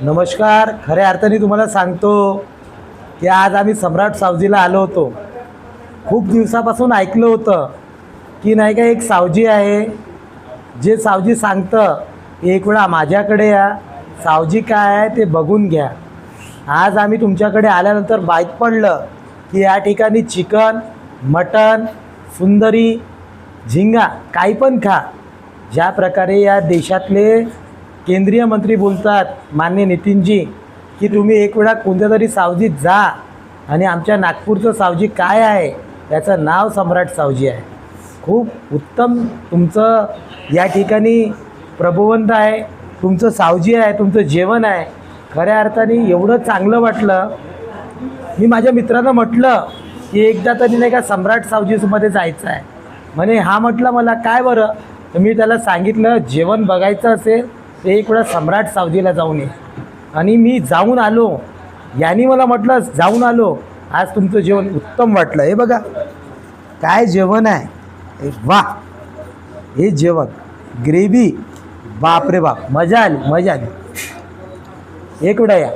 नमस्कार. खऱ्या अर्थाने तुम्हाला सांगतो की आज आम्ही सम्राट सावजीला आलो होतो. खूप दिवसापासून ऐकलं होतं की नाही का एक सावजी आहे, जे सावजी सांगतं एक वेळा माझ्याकडे या, सावजी काय आहे ते बघून घ्या. आज आम्ही तुमच्याकडे आल्यानंतर माहीत पडलं की या ठिकाणी चिकन, मटन, सुंदरी, झिंगा काही पण खा. ज्या प्रकारे या देशातले केंद्रीय मंत्री बोलतात माननीय नितीनजी की तुम्ही एक वेळा कोणत्या तरी सावजीत जा, आणि आमच्या नागपूरचं सावजी काय आहे त्याचं नाव सम्राट सावजी आहे. खूप उत्तम तुमचं या ठिकाणी प्रभुवंत आहे, तुमचं सावजी आहे, तुमचं जेवण आहे. खऱ्या अर्थाने एवढं चांगलं वाटलं. मी माझ्या मित्रांना म्हटलं की एकदा तरी नाही का सम्राट सावजीमध्ये जायचं आहे. म्हणे हा म्हटलं मला काय बरं. तर मी त्याला सांगितलं जेवण बघायचं असेल तर एक वेळा सम्राट सावजीला जाऊन ये. आणि मी जाऊन आलो. यांनी मला म्हटलं जाऊन आलो, आज तुमचं जेवण उत्तम वाटलं. हे बघा काय जेवण आहे. वा, हे जेवण ग्रेव्ही, बाप रे बाप, मजा आली मजा आली. एक वेळा या.